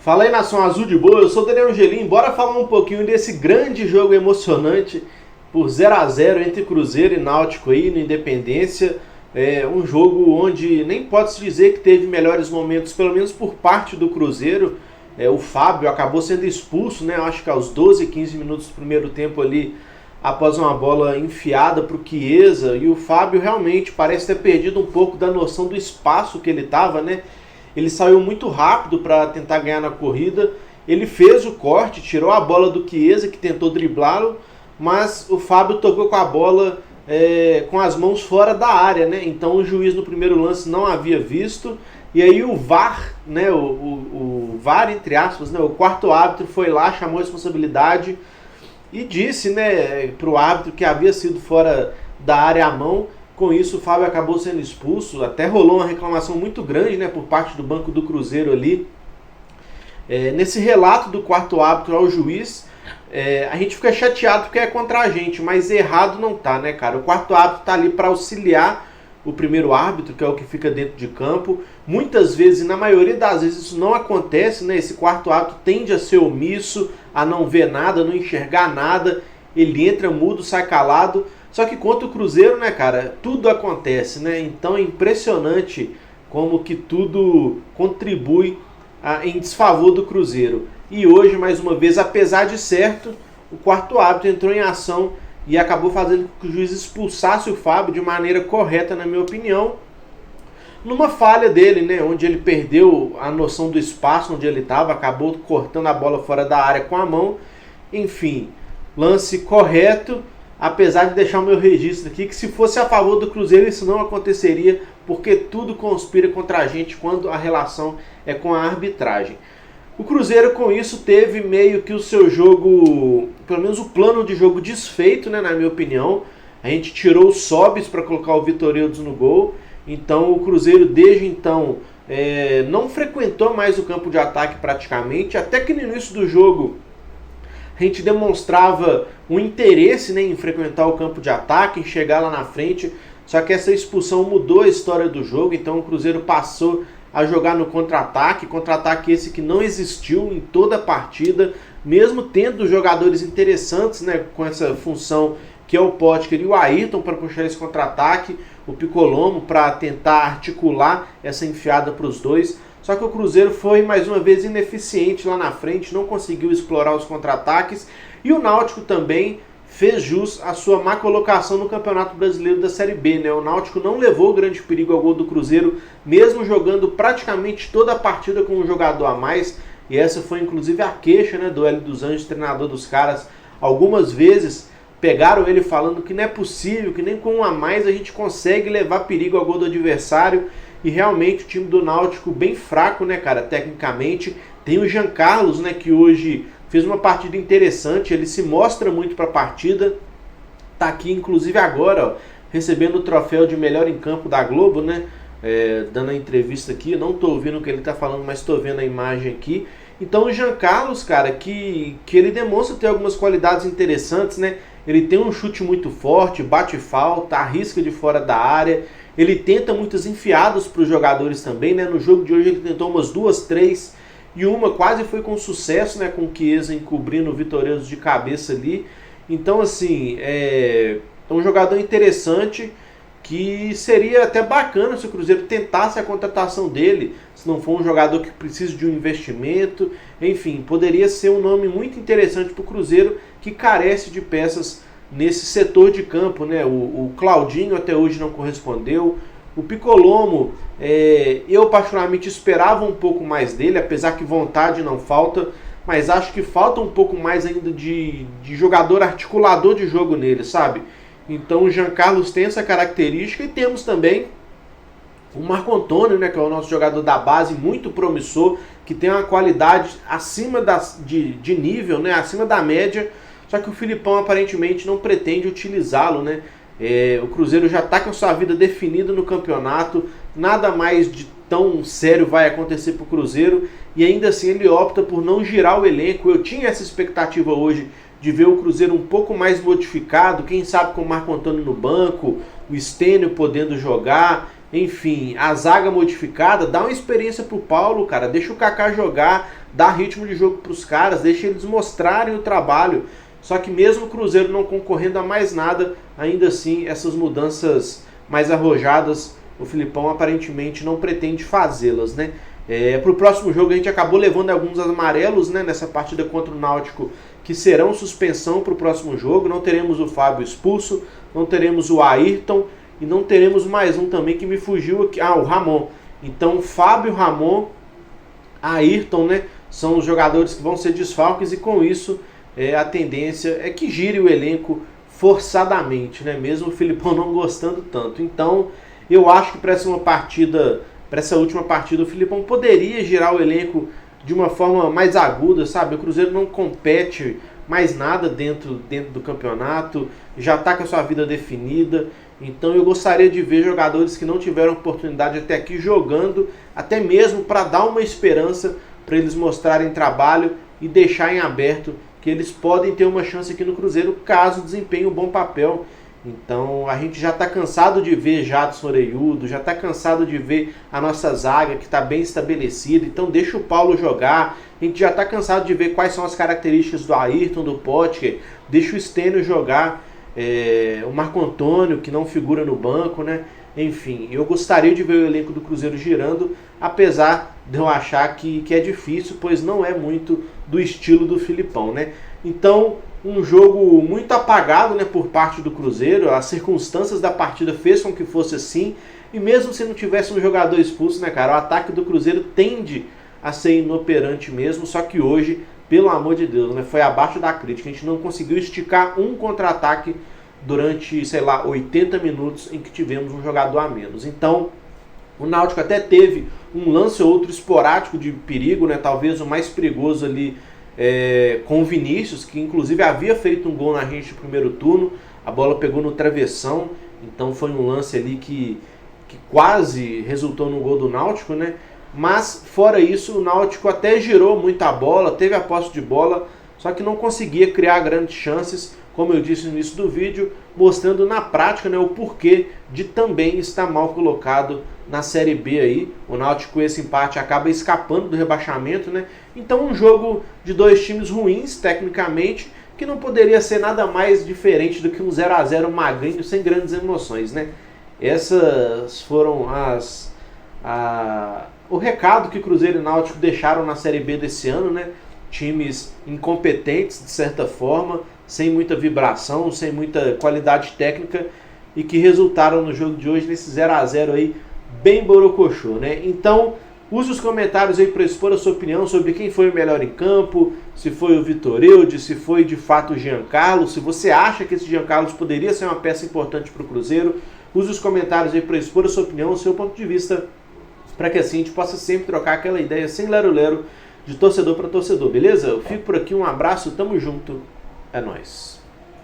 Fala aí, Nação Azul de Boa, eu sou o Daniel Angelim. Bora falar um pouquinho desse grande jogo emocionante por 0-0 entre Cruzeiro e Náutico aí no Independência. É um jogo onde nem pode-se dizer que teve melhores momentos, pelo menos por parte do Cruzeiro. O Fábio acabou sendo expulso, né? Acho que aos 12, 15 minutos do primeiro tempo ali, após uma bola enfiada para o Chiesa. E o Fábio realmente parece ter perdido um pouco da noção do espaço que ele estava, né? Ele saiu muito rápido para tentar ganhar na corrida. Ele fez o corte, tirou a bola do Chiesa, que tentou driblá-lo, mas o Fábio tocou com a bola com as mãos fora da área, né? Então o juiz no primeiro lance não havia visto. E aí o VAR, né? O VAR, entre aspas, né? O quarto árbitro foi lá, chamou a responsabilidade e disse, né, para o árbitro que havia sido fora da área a mão. Com isso, o Fábio acabou sendo expulso. Até rolou uma reclamação muito grande, né, por parte do banco do Cruzeiro ali. Nesse relato do quarto árbitro ao juiz, a gente fica chateado porque é contra a gente, mas errado não tá, né, cara? O quarto árbitro tá ali para auxiliar o primeiro árbitro, que é o que fica dentro de campo. Muitas vezes, e na maioria das vezes, isso não acontece, né? Esse quarto árbitro tende a ser omisso, a não ver nada, não enxergar nada. Ele entra mudo, sai calado. Só que contra o Cruzeiro, né, cara, tudo acontece, né? Então é impressionante como que tudo contribui em desfavor do Cruzeiro. E hoje, mais uma vez, apesar de certo, o quarto árbitro entrou em ação e acabou fazendo com que o juiz expulsasse o Fábio de maneira correta, na minha opinião, numa falha dele, né, onde ele perdeu a noção do espaço onde ele estava, acabou cortando a bola fora da área com a mão. Enfim, lance correto. Apesar de deixar o meu registro aqui, que se fosse a favor do Cruzeiro isso não aconteceria, porque tudo conspira contra a gente quando a relação é com a arbitragem. O Cruzeiro com isso teve meio que o seu jogo, pelo menos o plano de jogo desfeito, né, na minha opinião. A gente tirou o Sobis para colocar o Vitorino no gol, então o Cruzeiro desde então não frequentou mais o campo de ataque praticamente, até que no início do jogo a gente demonstrava um interesse, né, em frequentar o campo de ataque, em chegar lá na frente, só que essa expulsão mudou a história do jogo, então o Cruzeiro passou a jogar no contra-ataque esse que não existiu em toda a partida, mesmo tendo jogadores interessantes, né, com essa função que é o Potker e o Ayrton para puxar esse contra-ataque, o Piccolomo para tentar articular essa enfiada para os dois. Só que o Cruzeiro foi mais uma vez ineficiente lá na frente, não conseguiu explorar os contra-ataques. E o Náutico também fez jus à sua má colocação no Campeonato Brasileiro da Série B, né? O Náutico não levou grande perigo ao gol do Cruzeiro, mesmo jogando praticamente toda a partida com um jogador a mais. E essa foi inclusive a queixa, né, do Hélio dos Anjos, treinador dos caras. Algumas vezes pegaram ele falando que não é possível, que nem com um a mais a gente consegue levar perigo ao gol do adversário. E realmente o time do Náutico bem fraco, né, cara, tecnicamente. Tem o Jean Carlos, né, que hoje fez uma partida interessante, ele se mostra muito para a partida. Tá aqui, inclusive agora, ó, recebendo o troféu de melhor em campo da Globo, né, dando a entrevista aqui. Eu não tô ouvindo o que ele tá falando, mas tô vendo a imagem aqui. Então o Jean Carlos, cara, que ele demonstra ter algumas qualidades interessantes, né. Ele tem um chute muito forte, bate falta, arrisca de fora da área. Ele tenta muitas enfiadas para os jogadores também, né? No jogo de hoje ele tentou umas 2, 3 e uma quase foi com sucesso, né? Com o Chiesa encobrindo o Vitorino de cabeça ali. Então, assim, é um jogador interessante que seria até bacana se o Cruzeiro tentasse a contratação dele, se não for um jogador que precisa de um investimento. Enfim, poderia ser um nome muito interessante para o Cruzeiro, que carece de peças nesse setor de campo, né? O Claudinho até hoje não correspondeu. O Piccolomo, eu particularmente esperava um pouco mais dele, apesar que vontade não falta, mas acho que falta um pouco mais ainda de jogador articulador de jogo nele, sabe? Então o Jean Carlos tem essa característica. E temos também o Marco Antônio, né, que é o nosso jogador da base, muito promissor, que tem uma qualidade acima de nível, né, acima da média. Só que o Filipão aparentemente não pretende utilizá-lo, né? O Cruzeiro já está com sua vida definida no campeonato, nada mais de tão sério vai acontecer para o Cruzeiro, e ainda assim ele opta por não girar o elenco. Eu tinha essa expectativa hoje de ver o Cruzeiro um pouco mais modificado, quem sabe com o Marco Antônio no banco, o Stênio podendo jogar, enfim, a zaga modificada, dá uma experiência pro Paulo, cara, deixa o Kaká jogar, dá ritmo de jogo pros caras, deixa eles mostrarem o trabalho. Só que mesmo o Cruzeiro não concorrendo a mais nada, ainda assim, essas mudanças mais arrojadas, o Filipão aparentemente não pretende fazê-las, né? Para o próximo jogo a gente acabou levando alguns amarelos, né, nessa partida contra o Náutico, que serão suspensão para o próximo jogo. Não teremos o Fábio expulso, não teremos o Ayrton e não teremos mais um também que me fugiu aqui, o Ramon. Então Fábio, Ramon, Ayrton, né, são os jogadores que vão ser desfalques e com isso a tendência é que gire o elenco forçadamente, né, mesmo o Filipão não gostando tanto. Então eu acho que para essa última partida, o Filipão poderia girar o elenco de uma forma mais aguda, sabe? O Cruzeiro não compete mais nada dentro do campeonato, já está com a sua vida definida. Então eu gostaria de ver jogadores que não tiveram oportunidade até aqui jogando, até mesmo para dar uma esperança para eles mostrarem trabalho e deixar em aberto que eles podem ter uma chance aqui no Cruzeiro caso desempenhem um bom papel. Então a gente já está cansado de ver Jadson Oreiudo, já está cansado de ver a nossa zaga que está bem estabelecida, então deixa o Paulo jogar. A gente já está cansado de ver quais são as características do Ayrton, do Potker, deixa o Stênio jogar, o Marco Antônio que não figura no banco, né? Enfim, eu gostaria de ver o elenco do Cruzeiro girando, apesar de eu achar que é difícil, pois não é muito do estilo do Filipão, né? Então, um jogo muito apagado, né, por parte do Cruzeiro. As circunstâncias da partida fez com que fosse assim. E mesmo se não tivesse um jogador expulso, né, cara, o ataque do Cruzeiro tende a ser inoperante mesmo. Só que hoje, pelo amor de Deus, né, foi abaixo da crítica. A gente não conseguiu esticar um contra-ataque durante, 80 minutos em que tivemos um jogador a menos. Então, o Náutico até teve um lance ou outro esporádico de perigo, né, talvez o mais perigoso ali com o Vinícius, que inclusive havia feito um gol na gente no primeiro turno. A bola pegou no travessão, então foi um lance ali que quase resultou no gol do Náutico, né? Mas fora isso, o Náutico até girou muita bola, teve a posse de bola, só que não conseguia criar grandes chances, como eu disse no início do vídeo, mostrando na prática, né, o porquê de também estar mal colocado na Série B aí. O Náutico com esse empate acaba escapando do rebaixamento, né? Então um jogo de dois times ruins tecnicamente, que não poderia ser nada mais diferente do que um 0-0 magrinho, sem grandes emoções, né? Essas foram o recado que Cruzeiro e Náutico deixaram na Série B desse ano, né? Times incompetentes, de certa forma, sem muita vibração, sem muita qualidade técnica e que resultaram no jogo de hoje nesse 0-0 aí, bem borocochô, né? Então, use os comentários aí para expor a sua opinião sobre quem foi o melhor em campo, se foi o Vitor Eudes, se foi de fato o Jean Carlos, se você acha que esse Jean Carlos poderia ser uma peça importante para o Cruzeiro. Use os comentários aí para expor a sua opinião, o seu ponto de vista, para que assim a gente possa sempre trocar aquela ideia sem lero-lero de torcedor para torcedor, beleza? Eu fico por aqui, um abraço, tamo junto, é nóis.